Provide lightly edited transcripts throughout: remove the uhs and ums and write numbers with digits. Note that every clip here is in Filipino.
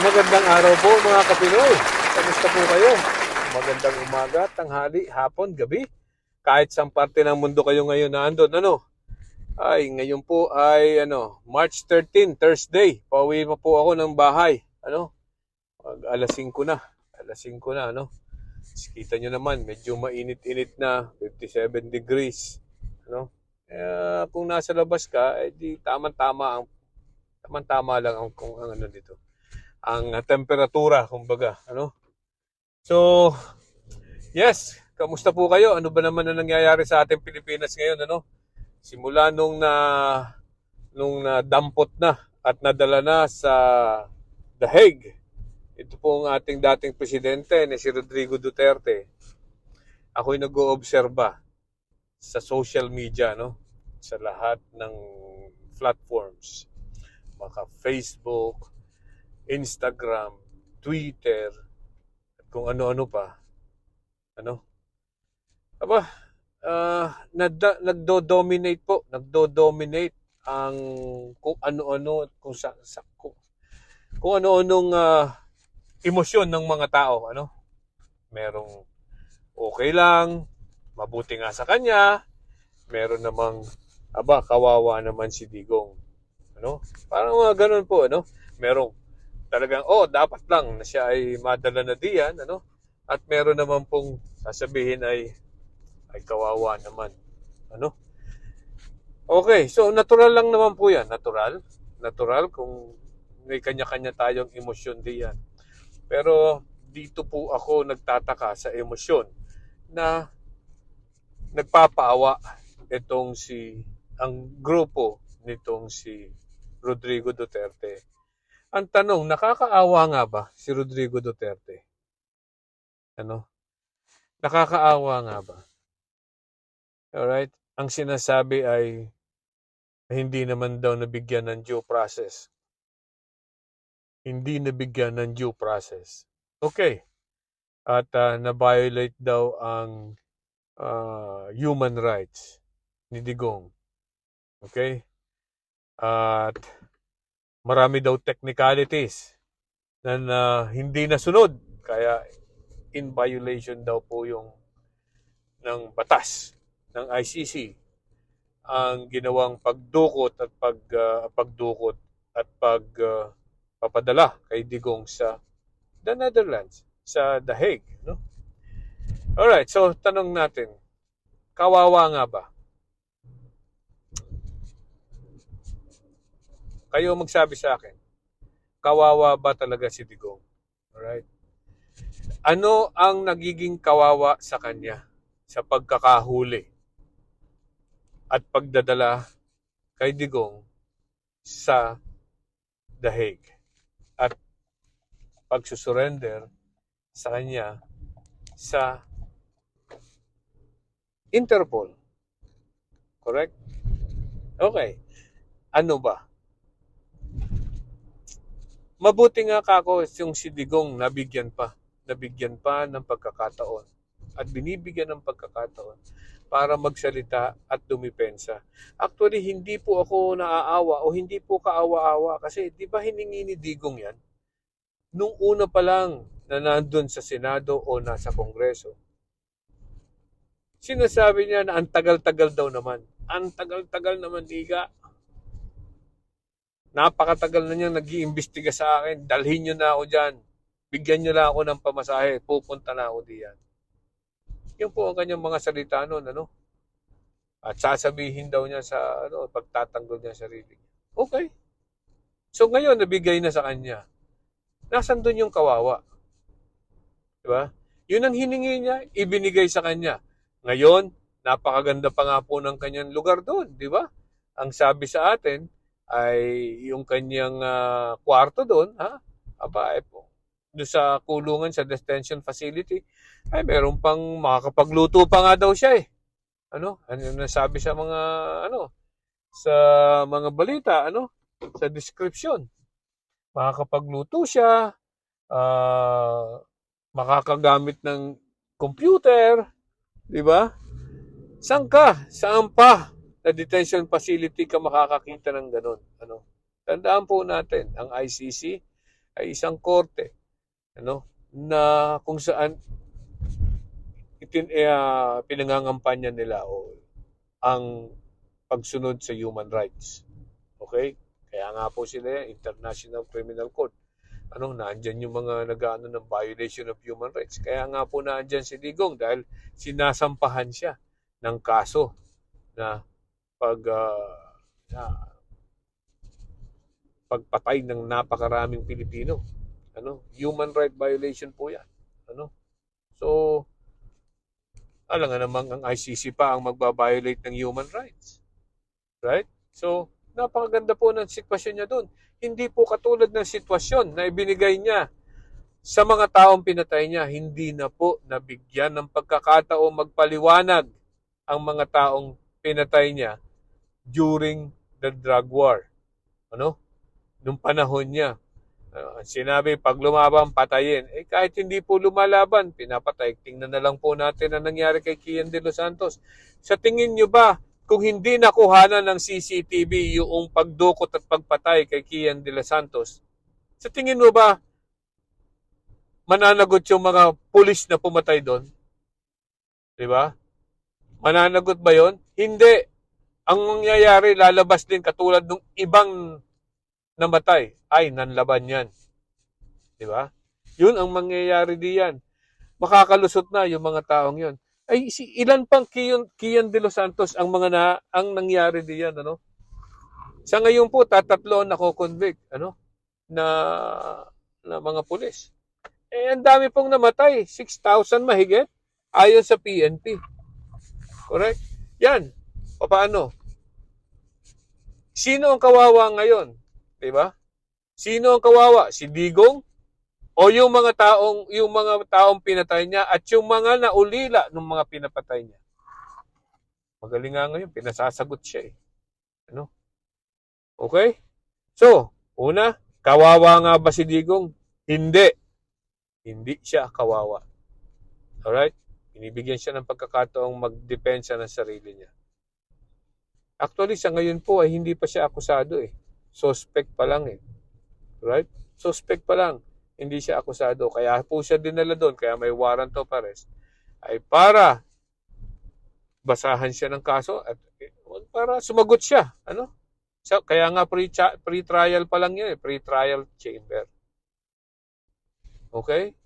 Magandang araw po mga Kapinoy. Kamusta po kayo? Magandang umaga, tanghali, hapon, gabi. Kahit saan parte ng mundo kayo ngayon na andon, ngayon po ay March 13, Thursday. Pauwi pa po ako ng bahay. Alas 5 na. Alas 5 na, Kita nyo naman, medyo mainit-init na, 57 degrees. Kung nasa labas ka, di tama lang ang dito. Ang temperatura, kumbaga, So, yes, kamusta po kayo? Ano ba naman ang nangyayari sa ating Pilipinas ngayon, Simula nung nadampot na at nadala na sa The Hague. Ito po ang ating dating presidente na si Rodrigo Duterte. Ako'y nag-oobserba sa social media, sa lahat ng platforms. Maka Facebook, Instagram, Twitter, at kung ano-ano pa. Nagdo-dominate po. Nagdo-dominate ang kung ano-ano, kung ano-anong emosyon ng mga tao. Merong okay lang, mabuti nga sa kanya, meron namang, kawawa naman si Digong. Parang mga ganun po, merong talagang, dapat lang na siya ay madala na diyan, At meron naman pong sasabihin ay kawawa naman, Okay, so natural lang naman po yan. Natural kung may kanya-kanya tayong emosyon diyan. Pero dito po ako nagtataka sa emosyon na nagpapaawa ang grupo nitong si Rodrigo Duterte. Ang tanong, nakakaawa nga ba si Rodrigo Duterte? Nakakaawa nga ba? Alright? Ang sinasabi ay hindi naman daw nabigyan ng due process. Hindi nabigyan ng due process. Okay. At na-violate daw ang human rights ni Digong. Okay? At marami daw technicalities na hindi nasunod. Kaya in violation daw po yung ng batas ng ICC ang ginawang pagdukot at pagpapadala kay Digong sa the Netherlands, sa The Hague. Alright, so tanong natin, kawawa nga ba? Kayo magsabi sa akin, kawawa ba talaga si Digong? Alright? Ano ang nagiging kawawa sa kanya sa pagkakahuli at pagdadala kay Digong sa The Hague at pagsusurrender sa kanya sa Interpol? Correct? Okay. Ano ba? Mabuti nga kako yung si Digong nabigyan pa ng pagkakataon at binibigyan ng pagkakataon para magsalita at dumipensa. Actually, hindi po ako naaawa o hindi po kaawa-awa kasi di ba hiningi ni Digong yan? Nung una pa lang na nandun sa Senado o nasa Kongreso, sinasabi niya na ang tagal-tagal daw naman. Ang tagal-tagal naman, Iga. Napakatagal na niyang nag-iimbestiga sa akin. Dalhin niyo na ako dyan. Bigyan niyo lang ako ng pamasahe. Pupunta na ako diyan. Yun po ang kanyang mga salita noon, At sasabihin daw niya sa, pagtatanggol niya sa sarili. Okay. So ngayon, nabigay na sa kanya. Nasaan doon yung kawawa? Diba? Yun ang hiningi niya, ibinigay sa kanya. Ngayon, napakaganda pa nga po ng kanyang lugar doon, di ba? Ang sabi sa atin ay yung kanyang kwarto doon, doon sa kulungan, sa detention facility, ay meron pang makakapagluto pa nga daw siya eh. Ano nasabi sa mga sa mga balita, sa description. Makakapagluto siya, makakagamit ng computer, di ba? Saan pa na detention facility ka makakakita ng ganun? Tandaan po natin, ang ICC ay isang korte, na kung saan pinangangampanya nila o ang pagsunod sa human rights. Okay? Kaya nga po sila yan, International Criminal Court. Naandyan yung mga nag-ano ng violation of human rights. Kaya nga po naandyan si Digong dahil sinasampahan siya ng kaso na pagpatay ng napakaraming Pilipino. Human right violation po yan. So, alam nga namang ang ICC pa ang magbabiolate ng human rights. Right? So, napakaganda po ng sitwasyon niya doon. Hindi po katulad ng sitwasyon na ibinigay niya sa mga taong pinatay niya. Hindi na po nabigyan ng pagkakataong magpaliwanag ang mga taong pinatay niya during the drug war. Nung panahon niya. Sinabi, pag lumaban, patayin. Kahit hindi po lumalaban, pinapatay. Tingnan na lang po natin ang nangyari kay Kian de los Santos. Sa tingin nyo ba, kung hindi nakuhanan ng CCTV yung pagdukot at pagpatay kay Kian de los Santos, sa tingin mo ba, mananagot yung mga pulis na pumatay doon? Diba? Mananagot ba yon? Hindi. Ang mangyayari, lalabas din katulad ng ibang namatay. Ay, nanlaban yan. Diba? Yun ang mangyayari diyan. Makakalusot na yung mga taong yun. Ay, ilan pang Kian de los Santos ang nangyari diyan, Sa ngayon po, tatatlo nako-convict, na mga pulis. Ang dami pong namatay. 6,000 mahigit ayon sa PNP. Correct? Yan. Paano? Sino ang kawawa ngayon? Diba? Sino ang kawawa? Si Digong o yung mga taong pinatay niya at yung mga naulila ng mga pinapatay niya? Magaling nga ngayon, pinasasagot siya . Okay? So, una, kawawa nga ba si Digong? Hindi. Hindi siya kawawa. Alright? Binibigyan siya ng pagkakataong magdepensa ng sarili niya. Actually, sa ngayon po ay hindi pa siya akusado . Suspect pa lang . Right? Suspect pa lang. Hindi siya akusado. Kaya po siya dinala doon. Kaya may warrant of arrest. Ay para basahan siya ng kaso at para sumagot siya. So, kaya nga pre-trial pa lang yun . Pre-trial chamber. Okay?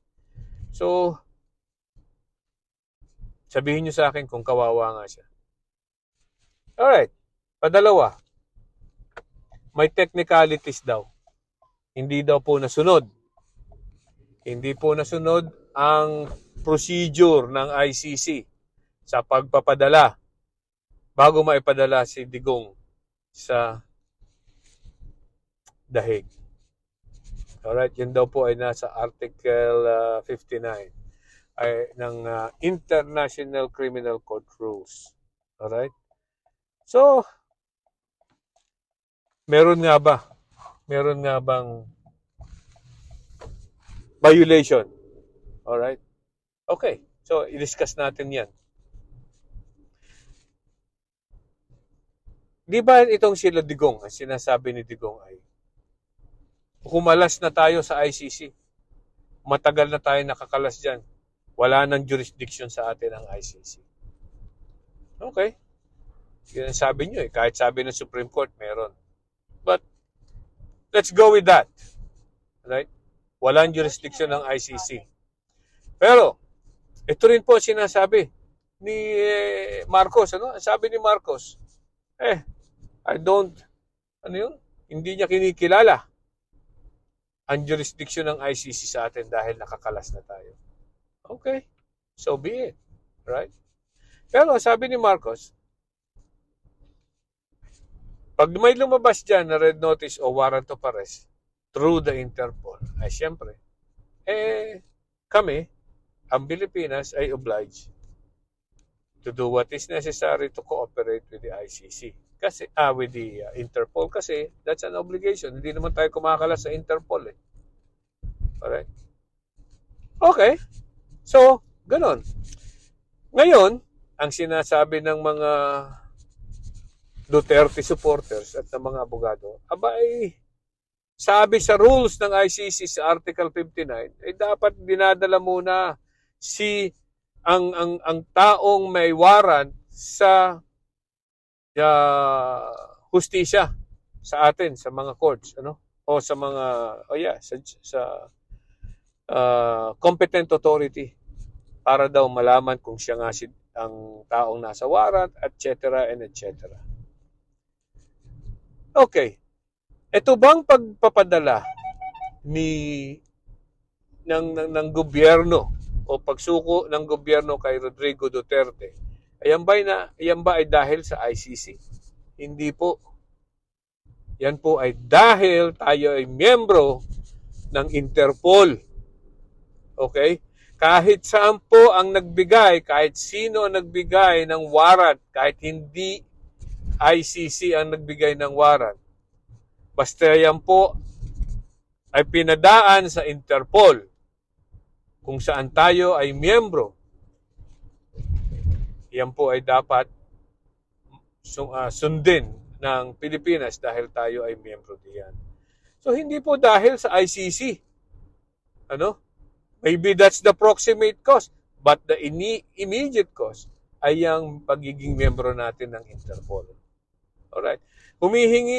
So, sabihin niyo sa akin kung kawawa nga siya. Alright. Padalawa. May technicalities daw. Hindi daw po nasunod. Hindi po nasunod ang procedure ng ICC sa pagpapadala bago maipadala si Digong sa The Hague. Alright, yun daw po ay nasa Article 59 ng International Criminal Court Rules. Alright? So, meron nga bang violation? Alright? Okay. So, i-discuss natin yan. Di ba itong sila Digong, ang sinasabi ni Digong ay, kumalas na tayo sa ICC. Matagal na tayo nakakalas dyan. Wala nang jurisdiction sa atin ang ICC. Okay. Yan ang sabi nyo . Kahit sabi ng Supreme Court, meron. But, let's go with that. Right? Walang jurisdiction ng ICC. Pero, ito rin po sinasabi ni Marcos. Sabi ni Marcos, hindi niya kinikilala ang jurisdiction ng ICC sa atin dahil nakakalas na tayo. Okay. So be it. Right? Pero sabi ni Marcos, pag may lumabas dyan na red notice o warrant of arrest through the Interpol, ay siyempre, kami, ang Pilipinas ay obliged to do what is necessary to cooperate with the ICC. Kasi, with the Interpol kasi that's an obligation. Hindi naman tayo kumakalas sa Interpol . Alright? Okay. So, ganon. Ngayon, ang sinasabi ng mga Duterte supporters at ng mga abogado, sabi sa rules ng ICC sa Article 59, ay dapat dinadala muna ang taong may warrant sa hustisya sa atin, sa mga courts, ano? O sa mga, sa competent authority para daw malaman kung siya nga ang taong nasa warrant, etc. and etc. Okay. Ito bang pagpapadala ng gobyerno o pagsuko ng gobyerno kay Rodrigo Duterte, yan ba ay dahil sa ICC? Hindi po. Yan po ay dahil tayo ay miyembro ng Interpol. Okay? Kahit saan po ang nagbigay, kahit sino ang nagbigay ng warrant, kahit hindi ICC ang nagbigay ng warrant, basta yan po ay pinadaan sa Interpol kung saan tayo ay miyembro, yan po ay dapat sundin ng Pilipinas dahil tayo ay miyembro diyan. So hindi po dahil sa ICC. Ano? Maybe that's the proximate cause, but the immediate cause ay ang pagiging miyembro natin ng Interpol. Alright.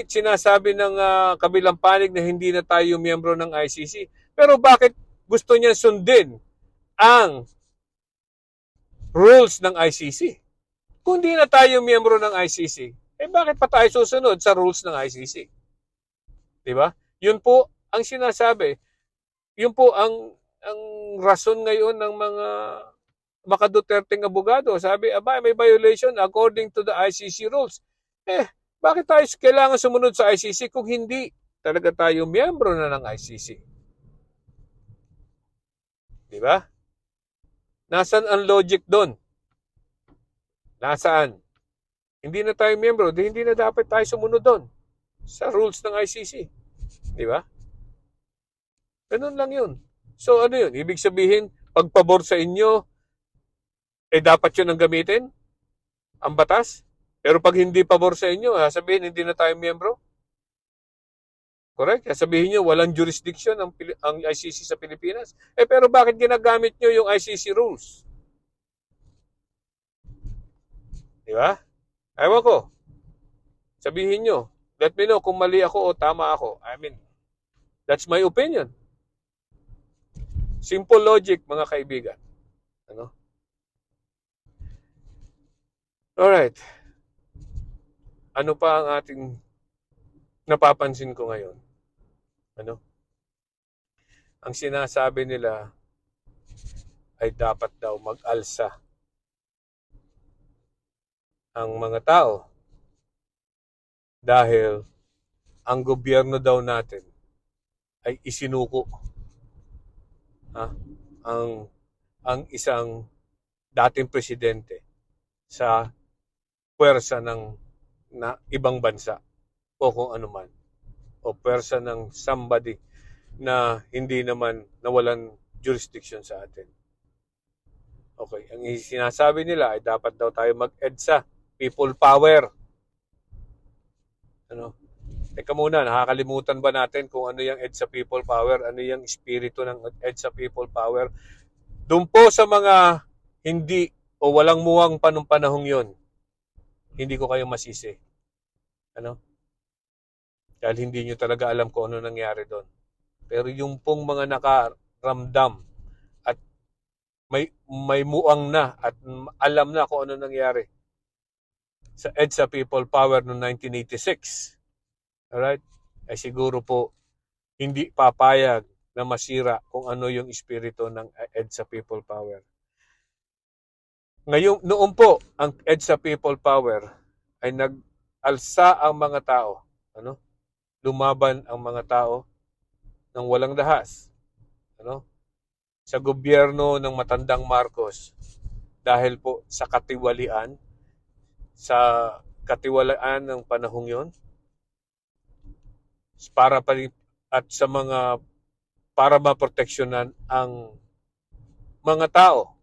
Sinasabi ng kabilang panig na hindi na tayo miyembro ng ICC. Pero bakit gusto niya sundin ang rules ng ICC? Kung di na tayo miyembro ng ICC, bakit pa tayo susunod sa rules ng ICC? Diba? Yun po ang sinasabi. Yun po ang rason ngayon ng mga makaduterteng abogado. Sabi, may violation according to the ICC rules. Bakit tayo kailangan sumunod sa ICC kung hindi talaga tayo miyembro na ng ICC? Diba? Nasaan ang logic doon? Nasaan? Hindi na tayo miyembro, hindi na dapat tayo sumunod doon sa rules ng ICC. Diba? Ganun lang yun. So ano yun? Ibig sabihin, pag pabor sa inyo, dapat yun ang gamitin? Ang batas? Pero pag hindi pabor sa inyo, sabihin hindi na tayo miyembro? Correct? Sabihin nyo, walang jurisdiction ang ICC sa Pilipinas. Pero bakit ginagamit nyo yung ICC rules? Di ba? Ewan ko. Sabihin nyo, let me know kung mali ako o tama ako. That's my opinion. Simple logic, mga kaibigan. Ano? Alright. Ano pa ang ating napapansin ko ngayon? Ano? Ang sinasabi nila ay dapat daw mag-alsa ang mga tao dahil ang gobyerno daw natin ay isinuko ang isang dating presidente sa puwersa ng ibang bansa o kung ano man, o puwersa ng somebody na hindi naman nawalan jurisdiction sa atin. Okay, ang sinasabi nila ay dapat daw tayo mag-EDSA, people power. Ano? Teka muna, nakakalimutan ba natin kung ano yung EDSA people power? Ano yung espiritu ng EDSA people power? Doon po sa mga hindi o walang muwang panahong yon, hindi ko kayo masisi. Ano? Dahil hindi nyo talaga alam kung ano nangyari doon. Pero yung pong mga nakaramdam at may muang na at alam na kung ano nangyari sa EDSA People Power noong 1986. Alright? Ay siguro po hindi papayag na masira kung ano yung espiritu ng EDSA People Power. Ngayon, noon po, ang EDSA People Power ay nag-alsa ang mga tao. Ano? Lumaban ang mga tao ng walang dahas. Ano? Sa gobyerno ng matandang Marcos dahil po sa katiwalian ng panahong yon para maproteksyonan ang mga tao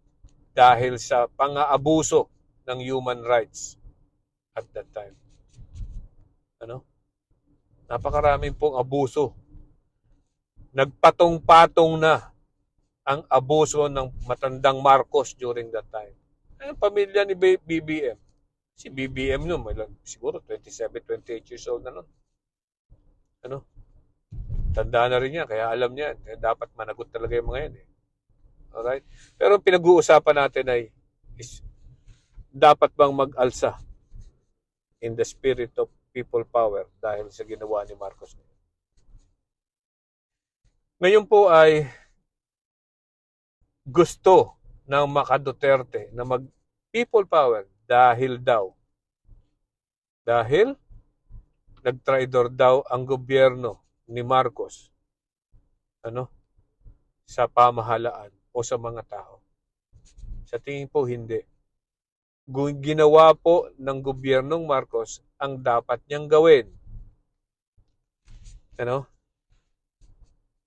dahil sa pang-aabuso ng human rights at that time. Ano? Napakaraming pong abuso nagpatong-patong na ang abuso ng matandang Marcos during that time. Ang pamilya ni BBM. Si BBM noon, siguro 27, 28 years old na noon. Ano? Tanda na rin yan, kaya alam niya. Dapat managot talaga yung mga yan. Alright? Pero ang pinag-uusapan natin ay dapat bang mag-alsa in the spirit of people power dahil sa ginawa ni Marcos. Ngayon po ay gusto ng Maka Duterte na mag people power dahil nagtraidor daw ang gobyerno ni Marcos sa pamahalaan o sa mga tao. Sa tingin po hindi. Ginawa po ng gobyernong Marcos ang dapat niyang gawin.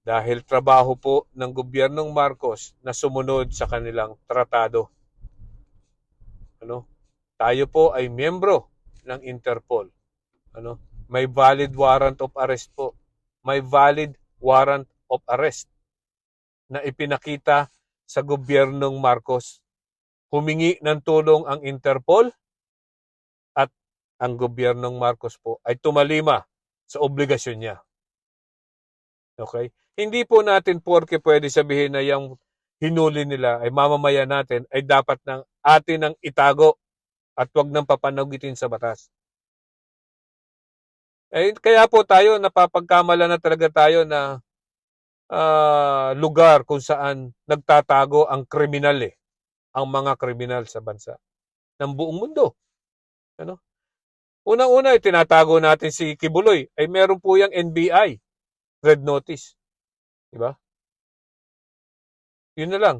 Dahil trabaho po ng gobyernong Marcos na sumunod sa kanilang tratado. Tayo po ay miyembro ng Interpol. May valid warrant of arrest po. May valid warrant of arrest na ipinakita sa gobyernong Marcos. Humingi ng tulong ang Interpol at ang gobyernong Marcos po ay tumalima sa obligasyon niya. Okay? Hindi po natin porke pwede sabihin na yung hinuli nila ay mamamayan natin ay dapat ng atin ang itago at wag nang papanagutin sa batas. Kaya po tayo napapagkamala na talaga tayo na lugar kung saan nagtatago ang kriminal ang mga kriminal sa bansa ng buong mundo. Unang-una, tinatago natin si Kibuloy ay meron po yung NBI red notice. Diba? Yun na lang.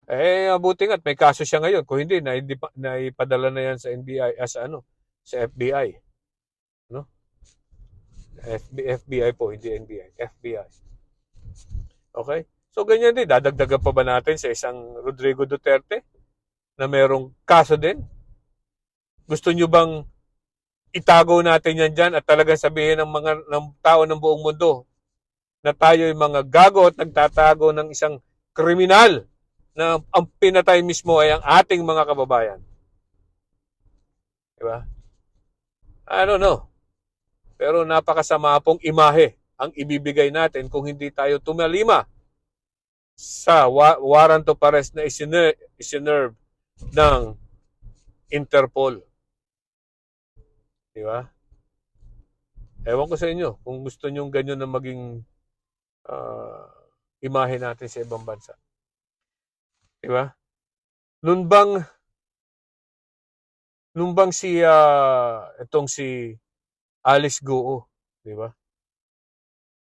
Mabuti nga't may kaso siya ngayon. Kung hindi, naipadala na yan sa NBI, sa FBI. FBI po, hindi NBI. FBI. Okay? So, ganyan din. Dadagdagan pa ba natin sa isang Rodrigo Duterte na merong kaso din? Gusto nyo bang itago natin yan dyan at talagang sabihin ng tao ng buong mundo na tayo yung mga gago at nagtatago ng isang kriminal na ang pinatay mismo ay ang ating mga kababayan. Diba? I don't know. Pero napakasama pong imahe ang ibibigay natin kung hindi tayo tumalima sa warrant of arrest na isinerve ng Interpol. Diba? Ewan ko sa inyo kung gusto nyo ganyan na maging imahe natin sa ibang bansa. Diba? Nung bang itong si Alice Goo, diba?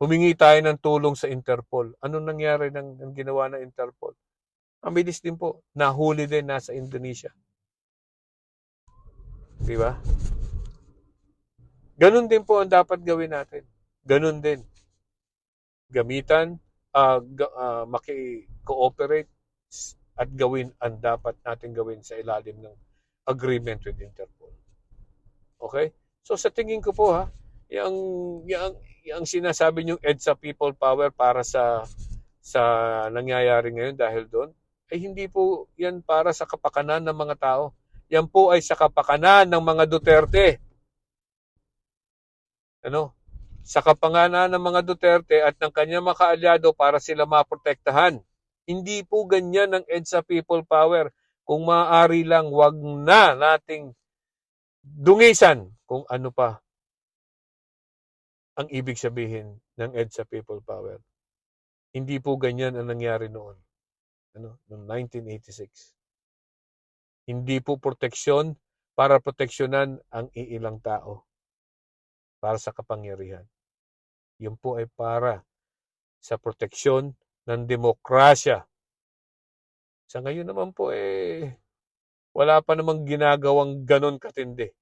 Humingi tayo ng tulong sa Interpol. Anong nangyari ng ginawa ng Interpol? Ang bilis din po. Nahuli din nasa Indonesia. Diba? Ganun din po ang dapat gawin natin. Ganun din. Gamitan, maki-cooperate at gawin ang dapat natin gawin sa ilalim ng agreement with Interpol. Okay? So sa tingin ko po yung sinasabi niyong EDSA people power para sa nangyayari ngayon dahil doon, ay hindi po yan para sa kapakanan ng mga tao. Yan po ay sa kapakanan ng mga Duterte. Sa kapakanan ng mga Duterte at ng kanyang mga kaalyado para sila maprotektahan. Hindi po ganyan ng EDSA people power. Kung maaari lang, wag na nating dungisan kung ano pa ang ibig sabihin ng EDSA people power. Hindi po ganyan ang nangyari noon. Noong 1986. Hindi po proteksyon para proteksyonan ang iilang tao para sa kapangyarihan. Yun po ay para sa proteksyon ng demokrasya. Sa ngayon naman po wala pa namang ginagawang ganon katindi.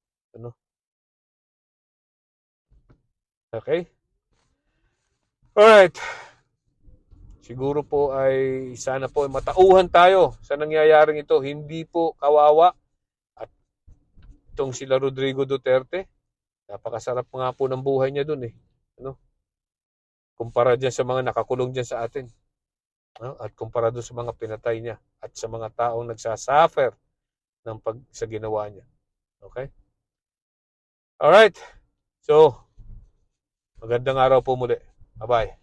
Okay? Alright. Siguro po ay sana po ay matauhan tayo sa nangyayaring ito. Hindi po kawawa. At itong sila Rodrigo Duterte, napakasarap nga po ng buhay niya dun Kumpara dyan sa mga nakakulong dyan sa atin. At kumpara doon sa mga pinatay niya at sa mga taong nagsasuffer sa ginawa niya. Okay? Alright. So, magandang araw po muli. Bye-bye.